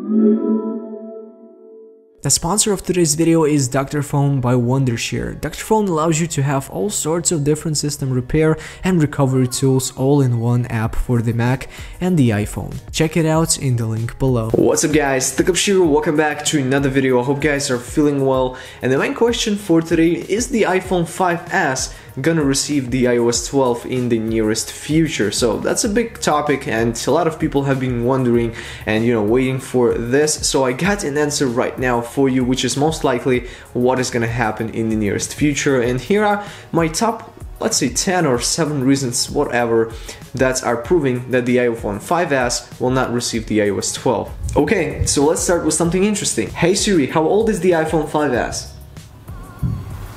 The sponsor of today's video is Dr.Phone by Wondershare. Dr.Phone allows you to have all sorts of different system repair and recovery tools all in one app for the Mac and the iPhone. Check it out in the link below. What's up guys, TechUpShiro, welcome back to another video. I hope you guys are feeling well. And the main question for today is the iPhone 5s gonna receive the iOS 12 in the nearest future? So that's a big topic and a lot of people have been wondering and waiting for this. So I got an answer right now for you, which is most likely what is gonna happen in the nearest future. And here are my top, let's say 10 or 7 reasons, whatever, that are proving that the iPhone 5s will not receive the iOS 12. Okay, so let's start with something interesting. Hey Siri, how old is the iPhone 5s?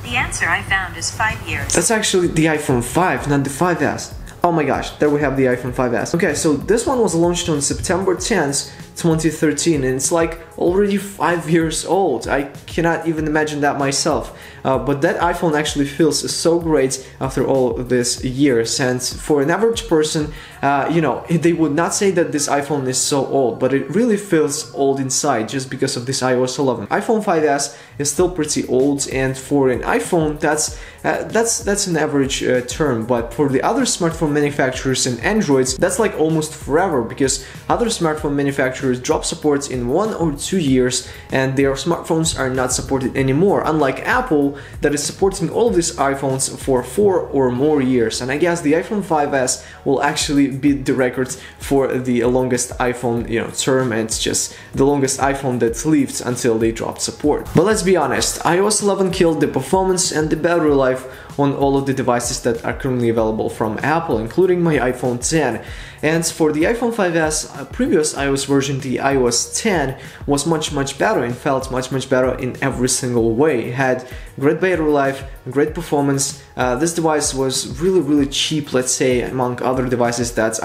The answer I found is 5 years. That's actually the iPhone 5, not the 5s. Oh my gosh, there we have the iPhone 5s. Okay, so this one was launched on September 10th, 2013, and it's like already 5 years old. I cannot even imagine that myself. But that iPhone actually feels so great after all these years. And for an average person, they would not say that this iPhone is so old, but it really feels old inside just because of this iOS 11. iPhone 5s is still pretty old, and for an iPhone, that's an average term. But for the other smartphone manufacturers and Androids, that's like almost forever, because other smartphone manufacturers drop support in 1 or 2 years, and their smartphones are not supported anymore. Unlike Apple, that is supporting all of these iPhones for 4 or more years. And I guess the iPhone 5s will actually beat the record for the longest iPhone term, and it's just the longest iPhone that lived until they dropped support. But let's be honest, iOS 11 killed the performance and the battery life on all of the devices that are currently available from Apple, including my iPhone 10. And for the iPhone 5s, previous iOS version, the iOS 10, was much better and felt much better in every single way. It had great battery life, great performance. This device was really cheap, let's say, among other devices that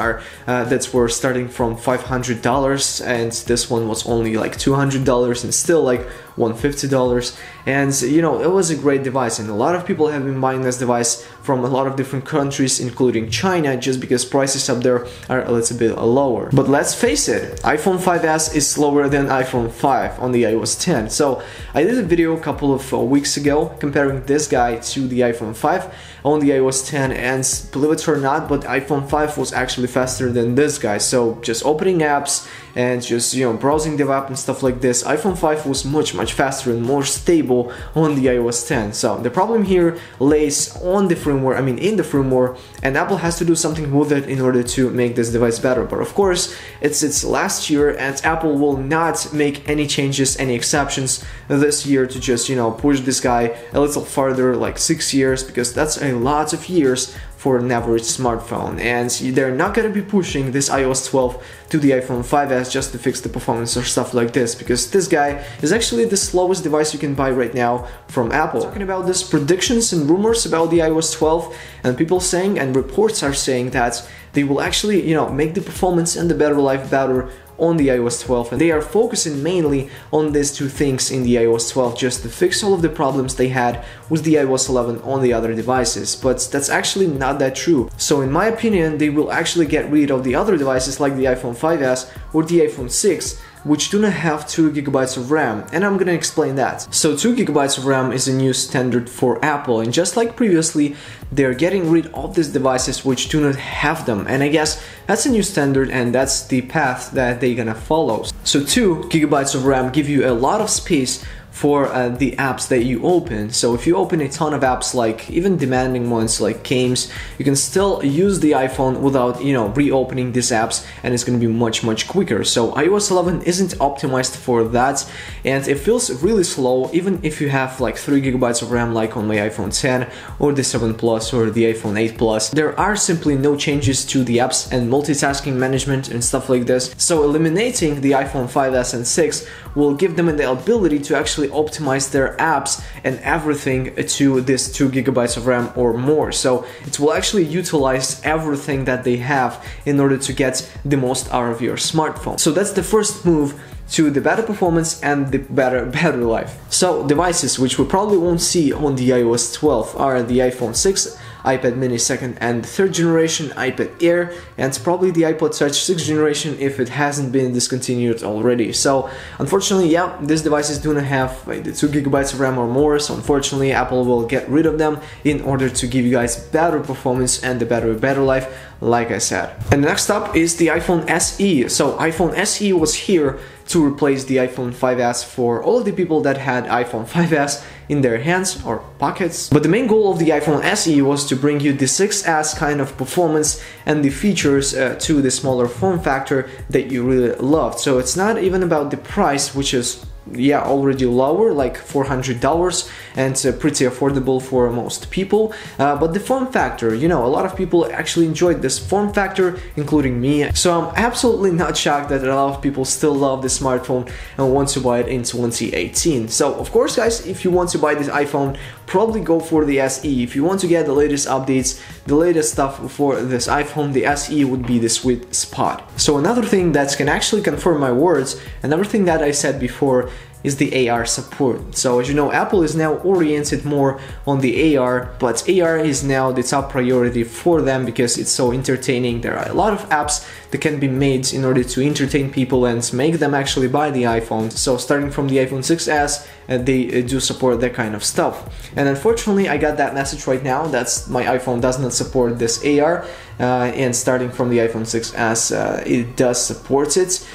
were starting from $500, and this one was only like $200 and still like $150. And it was a great device, and a lot of people have been buying this device from a lot of different countries, including China, just because prices up there are a little bit lower. But let's face it, iPhone 5s is slower than iPhone 5 on the iOS 10. So I did a video a couple of weeks ago comparing this guy to the iPhone 5 on the iOS 10, and believe it or not, but iPhone 5 was actually faster than this guy. So just opening apps and just browsing the app and stuff like this, iPhone 5 was much faster and more stable on the iOS 10. So the problem here lays on the firmware, in the firmware, and Apple has to do something with it in order to make this device better. But of course, it's last year, and Apple will not make any changes, any exceptions this year to just push this guy a little farther, like 6 years, because that's a lot of years for an average smartphone, and they're not going to be pushing this iOS 12 to the iPhone 5s just to fix the performance or stuff like this, because this guy is actually the slowest device you can buy right now from Apple. Talking about this predictions and rumors about the iOS 12, and people saying, and reports are saying, that they will actually make the performance and the battery life better on the iOS 12, and they are focusing mainly on these two things in the iOS 12 just to fix all of the problems they had with the iOS 11 on the other devices. But that's actually not that true. So in my opinion, they will actually get rid of the other devices like the iPhone 5s or the iPhone 6, which do not have 2 GB of RAM, and I'm gonna explain that. So 2 GB of RAM is a new standard for Apple, and just like previously, they're getting rid of these devices which do not have them, and I guess that's a new standard, and that's the path that they're gonna follow. So 2 GB of RAM give you a lot of space for the apps that you open. So if you open a ton of apps, like even demanding ones like games, you can still use the iPhone without reopening these apps, and it's going to be much quicker. So iOS 11 isn't optimized for that, and it feels really slow even if you have like 3 GB of RAM like on my iPhone 10 or the 7 Plus or the iPhone 8 Plus. There are simply no changes to the apps and multitasking management and stuff like this. So eliminating the iPhone 5s and 6 will give them the ability to actually optimize their apps and everything to this 2 GB of RAM or more. So it will actually utilize everything that they have in order to get the most out of your smartphone. So that's the first move to the better performance and the better battery life. So devices which we probably won't see on the iOS 12 are the iPhone 6, iPad mini 2nd and 3rd generation, iPad Air, and probably the iPod Touch 6th generation if it hasn't been discontinued already. So unfortunately, yeah, these devices do not have like the 2 GB of RAM or more, so unfortunately Apple will get rid of them in order to give you guys better performance and a better life, like I said. And next up is the iPhone SE. So iPhone SE was here to replace the iPhone 5S for all of the people that had iPhone 5S in their hands or pockets. But the main goal of the iPhone SE was to bring you the 6S kind of performance and the features to the smaller form factor that you really loved. So it's not even about the price, which is already lower, like $400, and pretty affordable for most people, but the form factor, you know, a lot of people actually enjoyed this form factor, including me. So I'm absolutely not shocked that a lot of people still love the smartphone and want to buy it in 2018. So of course, guys, if you want to buy this iPhone, probably go for the SE. If you want to get the latest updates, the latest stuff for this iPhone, the SE would be the sweet spot. So another thing that can actually confirm my words, another thing that I said before, is the AR support. So as you know, Apple is now oriented more on the AR, but AR is now the top priority for them because it's so entertaining. There are a lot of apps that can be made in order to entertain people and make them actually buy the iPhone. So starting from the iPhone 6s, they do support that kind of stuff. And unfortunately, I got that message right now that my iPhone does not support this AR, and starting from the iPhone 6s, it does support it.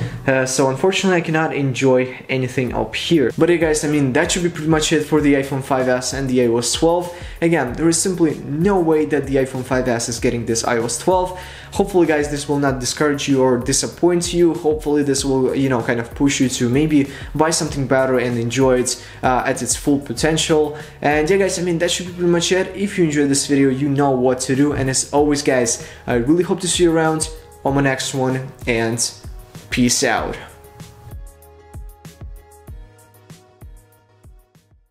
So unfortunately, I cannot enjoy anything up here. But hey guys, I mean, that should be pretty much it for the iPhone 5s and the iOS 12. Again, there is simply no way that the iPhone 5s is getting this iOS 12. Hopefully, guys, this will not discourage you or disappoint you. Hopefully this will, you know, kind of push you to maybe buy something better and enjoy it at its full potential. And yeah, guys, I mean, that should be pretty much it. If you enjoyed this video, you know what to do. And as always, guys, I really hope to see you around on my next one, and peace out.